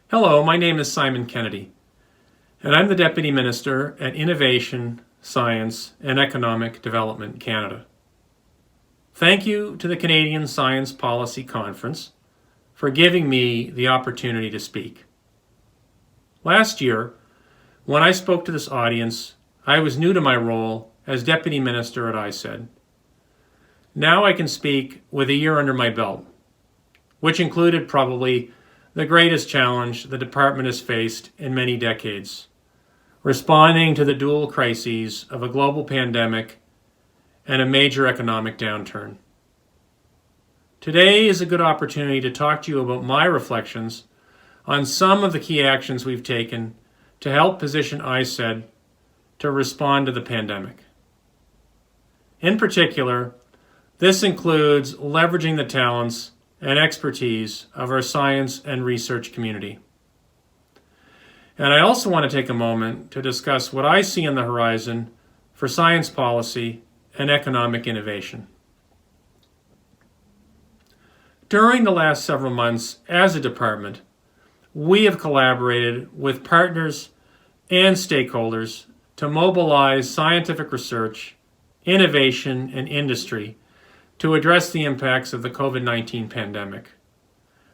Hello, my name is Simon Kennedy, and I'm the Deputy Minister at Innovation, Science and Economic Development Canada. Thank you to the Canadian Science Policy Conference for giving me the opportunity to speak. Last year, when I spoke to this audience, I was new to my role as Deputy Minister at ISED. Now I can speak with a year under my belt, which included probably the greatest challenge the department has faced in many decades, responding to the dual crises of a global pandemic and a major economic downturn. Today is a good opportunity to talk to you about my reflections on some of the key actions we've taken to help position ISED to respond to the pandemic. In particular, this includes leveraging the talents and expertise of our science and research community. And I also want to take a moment to discuss what I see on the horizon for science policy and economic innovation. During the last several months as a department, we have collaborated with partners and stakeholders to mobilize scientific research, innovation, and industry to address the impacts of the COVID-19 pandemic.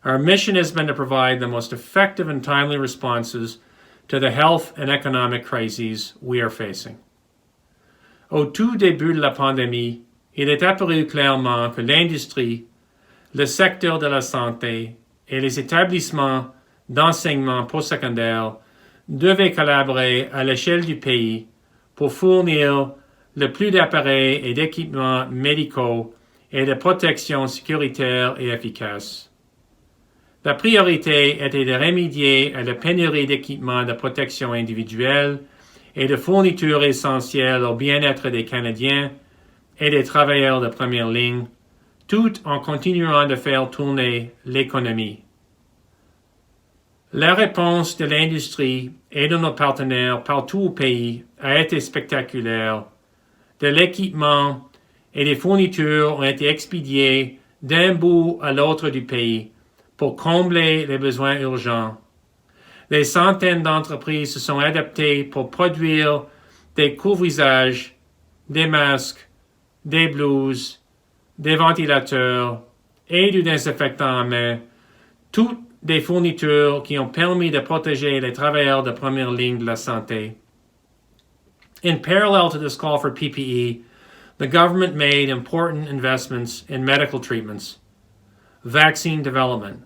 Our mission has been to provide the most effective and timely responses to the health and economic crises we are facing. Au tout début de la pandémie, il est apparu clairement que l'industrie, le secteur de la santé et les établissements d'enseignement postsecondaire devaient collaborer à l'échelle du pays pour fournir le plus d'appareils et d'équipements médicaux et de protection sécuritaire et efficace. La priorité était de remédier à la pénurie d'équipements de protection individuelle et de fournitures essentielles au bien-être des Canadiens et des travailleurs de première ligne, tout en continuant de faire tourner l'économie. La réponse de l'industrie et de nos partenaires partout au pays a été spectaculaire. De l'équipement et des fournitures ont été expédiées d'un bout à l'autre du pays pour combler les besoins urgents. Des centaines d'entreprises se sont adaptées pour produire des couvre-visages, des masques, des blouses, des ventilateurs et du désinfectant à main, toutes des fournitures qui ont permis de protéger les travailleurs de première ligne de la santé. In parallel to this call for PPE, the government made important investments in medical treatments, vaccine development,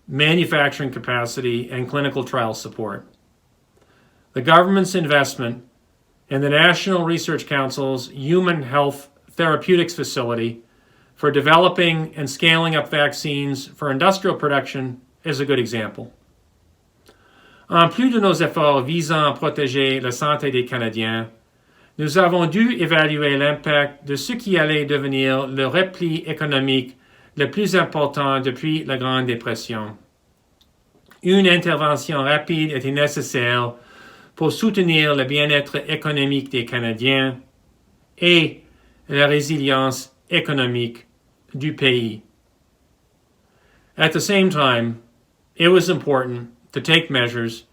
manufacturing capacity, and clinical trial support. The government's investment in the National Research Council's Human Health Therapeutics Facility for developing and scaling up vaccines for industrial production is a good example. En plus de nos efforts visant à protéger la santé des Canadiens, nous avons dû évaluer l'impact de ce qui allait devenir le repli économique le plus important depuis la Grande Dépression. Une intervention rapide était nécessaire pour soutenir le bien-être économique des Canadiens et la résilience économique du pays. At the same time, it was important to take measures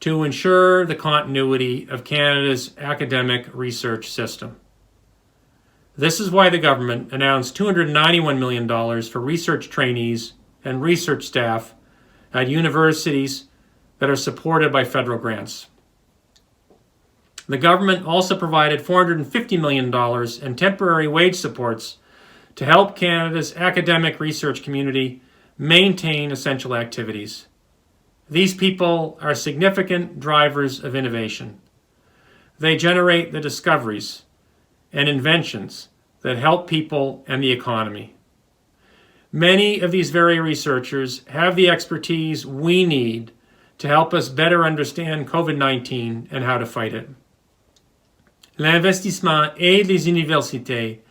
to ensure the continuity of Canada's academic research system. This is why the government announced $291 million for research trainees and research staff at universities that are supported by federal grants. The government also provided $450 million in temporary wage supports to help Canada's academic research community maintain essential activities. These people are significant drivers of innovation. They generate the discoveries and inventions that help people and the economy. Many of these very researchers have the expertise we need to help us better understand COVID-19 and how to fight it. L'investissement aide les universités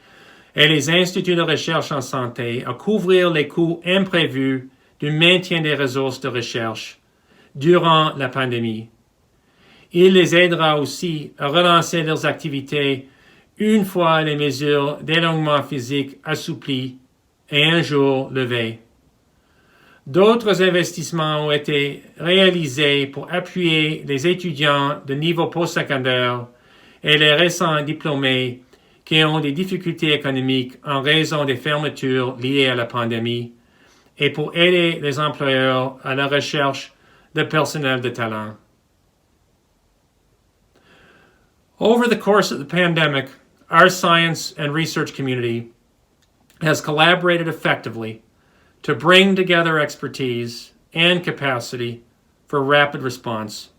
et les instituts de recherche en santé à couvrir les coûts imprévus du maintien des ressources de recherche durant la pandémie. Il les aidera aussi à relancer leurs activités une fois les mesures d'éloignement physique assouplies et un jour levées. D'autres investissements ont été réalisés pour appuyer les étudiants de niveau postsecondaire et les récents diplômés qui ont des difficultés économiques en raison des fermetures liées à la pandémie et pour aider les employeurs à la recherche de personnel de talent. Over the course of the pandemic, our science and research community has collaborated effectively to bring together expertise and capacity for rapid response.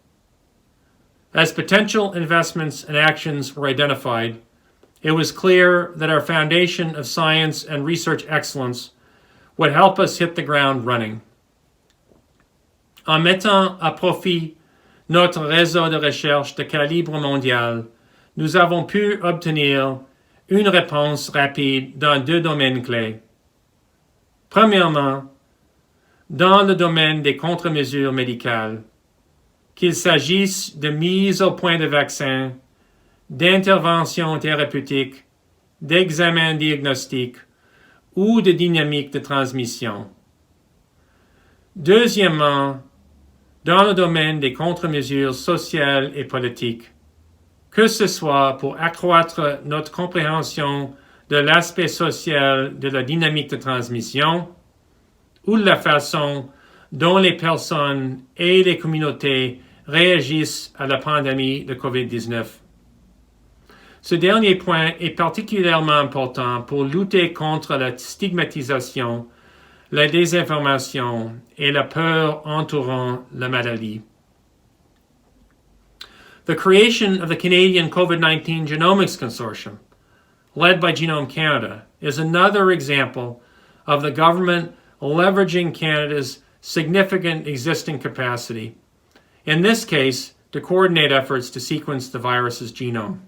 As potential investments and actions were identified, it was clear that our foundation of science and research excellence would help us hit the ground running. En mettant à profit notre réseau de recherche de calibre mondial, nous avons pu obtenir une réponse rapide dans deux domaines clés. Premièrement, dans le domaine des contre-mesures médicales, qu'il s'agisse de mise au point de vaccins, d'interventions thérapeutiques, d'examens diagnostiques ou de dynamique de transmission. Deuxièmement, dans le domaine des contre-mesures sociales et politiques, que ce soit pour accroître notre compréhension de l'aspect social de la dynamique de transmission ou de la façon dont les personnes et les communautés réagissent à la pandémie de COVID-19. Ce dernier point est particulièrement important pour lutter contre la stigmatisation, la désinformation et la peur entourant la maladie. The creation of the Canadian COVID-19 Genomics Consortium, led by Genome Canada, is another example of the government leveraging Canada's significant existing capacity, in this case, to coordinate efforts to sequence the virus's genome.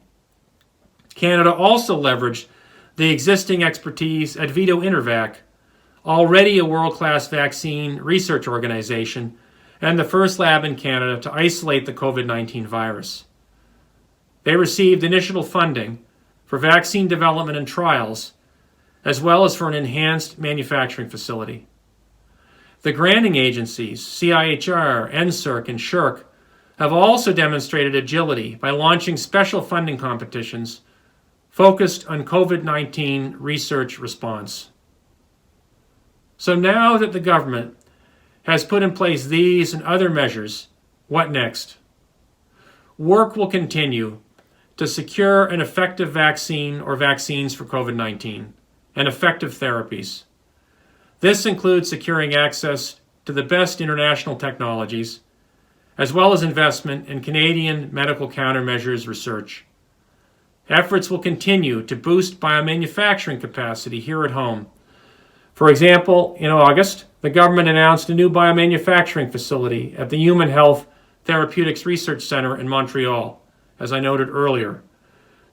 Canada also leveraged the existing expertise at Vito Intervac, already a world-class vaccine research organization, and the first lab in Canada to isolate the COVID-19 virus. They received initial funding for vaccine development and trials, as well as for an enhanced manufacturing facility. The granting agencies, CIHR, NSERC, and SHIRC, have also demonstrated agility by launching special funding competitions focused on COVID-19 research response. So now that the government has put in place these and other measures, what next? Work will continue to secure an effective vaccine or vaccines for COVID-19 and effective therapies. This includes securing access to the best international technologies, as well as investment in Canadian medical countermeasures research. Efforts will continue to boost biomanufacturing capacity here at home. For example, in August, the government announced a new biomanufacturing facility at the Human Health Therapeutics Research Center in Montreal, as I noted earlier.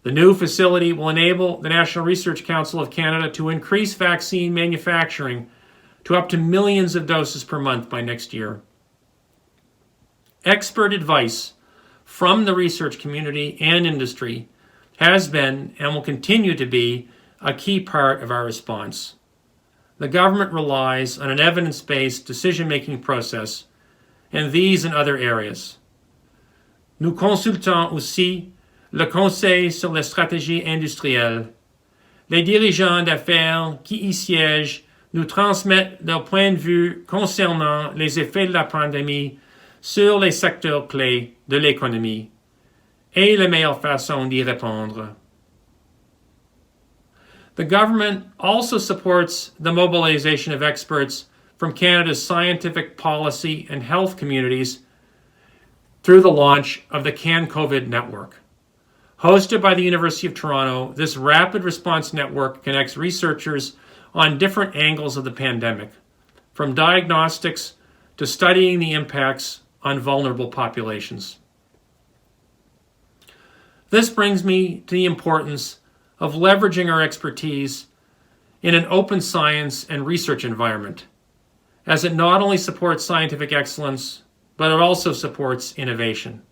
The new facility will enable the National Research Council of Canada to increase vaccine manufacturing to up to millions of doses per month by next year. Expert advice from the research community and industry has been and will continue to be a key part of our response. The government relies on an evidence-based decision-making process in these and other areas. Nous consultons aussi le Conseil sur la stratégie industrielle. Les dirigeants d'affaires qui y siègent nous transmettent leur point de vue concernant les effets de la pandémie sur les secteurs clés de l'économie et la meilleure façon d'y répondre. The government also supports the mobilization of experts from Canada's scientific policy and health communities through the launch of the CanCOVID Network. Hosted by the University of Toronto, this rapid response network connects researchers on different angles of the pandemic, from diagnostics to studying the impacts on vulnerable populations. This brings me to the importance of leveraging our expertise in an open science and research environment, as it not only supports scientific excellence, but it also supports innovation.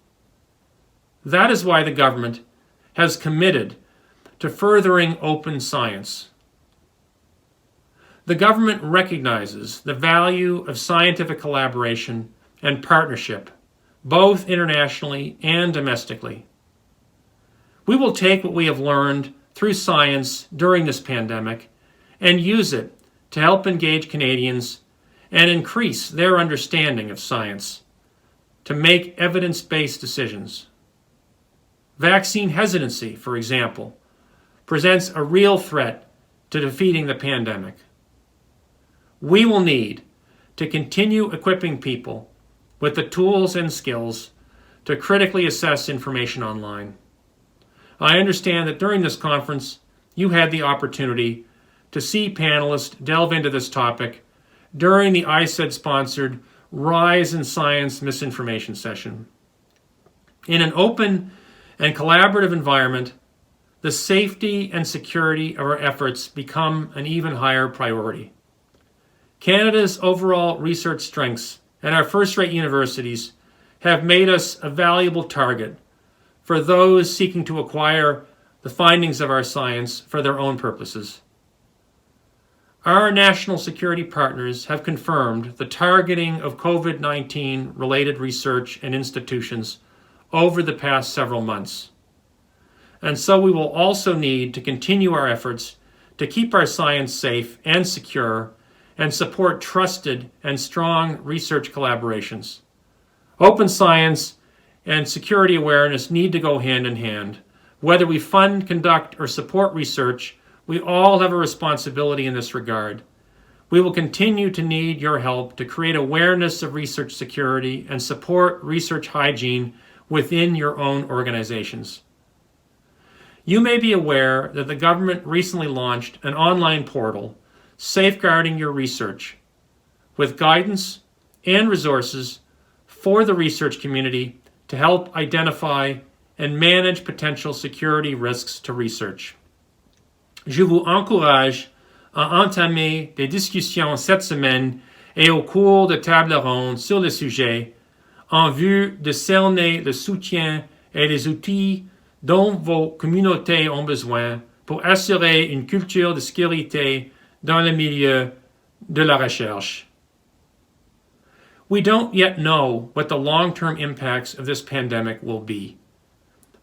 That is why the government has committed to furthering open science. The government recognizes the value of scientific collaboration and partnership, both internationally and domestically. We will take what we have learned through science during this pandemic and use it to help engage Canadians and increase their understanding of science to make evidence-based decisions. Vaccine hesitancy, for example, presents a real threat to defeating the pandemic. We will need to continue equipping people with the tools and skills to critically assess information online. I understand that during this conference, you had the opportunity to see panelists delve into this topic during the ICED-sponsored Rise in Science Misinformation session. In an open and collaborative environment, the safety and security of our efforts become an even higher priority. Canada's overall research strengths and our first-rate universities have made us a valuable target for those seeking to acquire the findings of our science for their own purposes. Our national security partners have confirmed the targeting of COVID-19 related research and institutions over the past several months. And so we will also need to continue our efforts to keep our science safe and secure and support trusted and strong research collaborations. Open science and security awareness need to go hand in hand. Whether we fund, conduct, or support research, we all have a responsibility in this regard. We will continue to need your help to create awareness of research security and support research hygiene within your own organizations. You may be aware that the government recently launched an online portal safeguarding your research with guidance and resources for the research community to help identify and manage potential security risks to research. Je vous encourage à entamer des discussions cette semaine et au cours de tables rondes sur le sujet en vue de cerner le soutien et les outils dont vos communautés ont besoin pour assurer une culture de sécurité dans le milieu de la recherche. We don't yet know what the long-term impacts of this pandemic will be,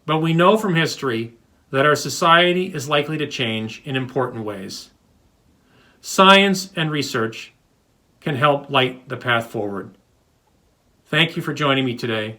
but we know from history that our society is likely to change in important ways. Science and research can help light the path forward. Thank you for joining me today.